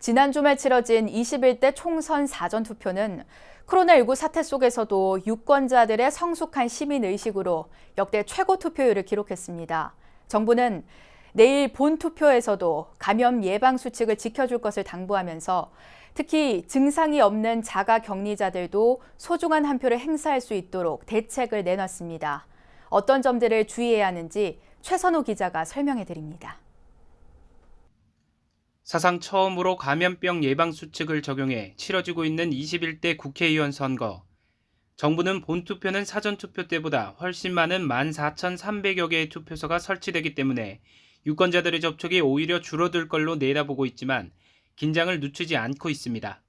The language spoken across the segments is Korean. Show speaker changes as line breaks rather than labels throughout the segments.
지난 주말 치러진 21대 총선 사전투표는 코로나19 사태 속에서도 유권자들의 성숙한 시민의식으로 역대 최고 투표율을 기록했습니다. 정부는 내일 본투표에서도 감염 예방 수칙을 지켜줄 것을 당부하면서 특히 증상이 없는 자가격리자들도 소중한 한 표를 행사할 수 있도록 대책을 내놨습니다. 어떤 점들을 주의해야 하는지 최선호 기자가 설명해 드립니다.
사상 처음으로 감염병 예방 수칙을 적용해 치러지고 있는 21대 국회의원 선거. 정부는 본투표는 사전투표 때보다 훨씬 많은 14,300여 개의 투표소가 설치되기 때문에 유권자들의 접촉이 오히려 줄어들 걸로 내다보고 있지만 긴장을 늦추지 않고 있습니다.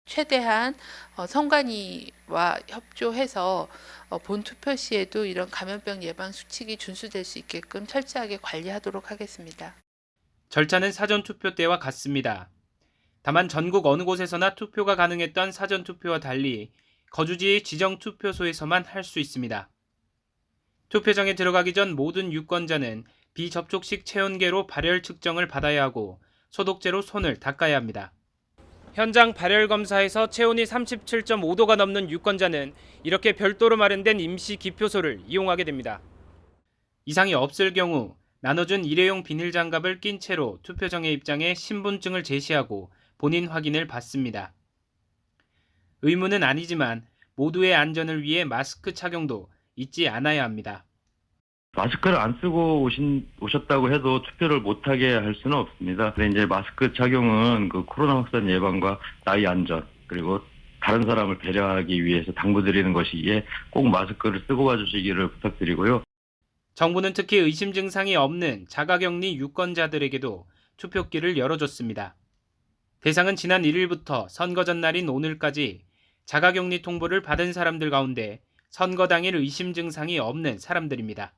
최대한 선관위와 협조해서 본투표 시에도 이런 감염병 예방 수칙이 준수될 수 있게끔 철저하게 관리하도록 하겠습니다.
절차는 사전투표 때와 같습니다. 다만 전국 어느 곳에서나 투표가 가능했던 사전투표와 달리 거주지의 지정 투표소에서만 할 수 있습니다. 투표장에 들어가기 전 모든 유권자는 비접촉식 체온계로 발열 측정을 받아야 하고 소독제로 손을 닦아야 합니다. 현장 발열 검사에서 체온이 37.5도가 넘는 유권자는 이렇게 별도로 마련된 임시 기표소를 이용하게 됩니다. 이상이 없을 경우 나눠준 일회용 비닐 장갑을 낀 채로 투표장에 입장해 신분증을 제시하고 본인 확인을 받습니다. 의무는 아니지만 모두의 안전을 위해 마스크 착용도 잊지 않아야 합니다.
마스크를 안 쓰고 오셨다고 해도 투표를 못하게 할 수는 없습니다. 근데 이제 마스크 착용은 그 코로나 확산 예방과 나의 안전 그리고 다른 사람을 배려하기 위해서 당부드리는 것이기에 꼭 마스크를 쓰고 와주시기를 부탁드리고요.
정부는 특히 의심 증상이 없는 자가격리 유권자들에게도 투표기를 열어줬습니다. 대상은 지난 1일부터 선거 전날인 오늘까지 자가격리 통보를 받은 사람들 가운데 선거 당일 의심 증상이 없는 사람들입니다.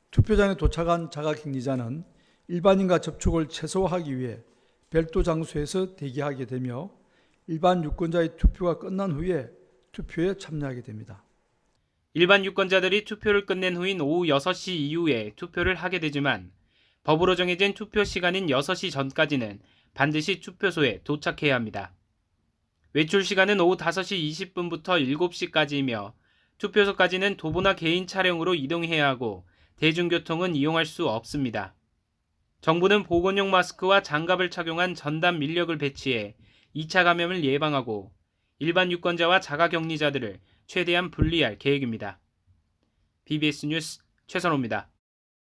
투표장에 도착한 자가격리자는 일반인과 접촉을 최소화하기 위해 별도 장소에서 대기하게 되며 일반 유권자의 투표가 끝난 후에 투표에 참여하게 됩니다.
일반 유권자들이 투표를 끝낸 후인 오후 6시 이후에 투표를 하게 되지만 법으로 정해진 투표 시간인 6시 전까지는 반드시 투표소에 도착해야 합니다. 외출 시간은 오후 5시 20분부터 7시까지이며 투표소까지는 도보나 개인 차량으로 이동해야 하고 대중교통은 이용할 수 없습니다. 정부는 보건용 마스크와 장갑을 착용한 전담 인력을 배치해 2차 감염을 예방하고 일반 유권자와 자가격리자들을 최대한 분리할 계획입니다. BBS 뉴스 최선호입니다.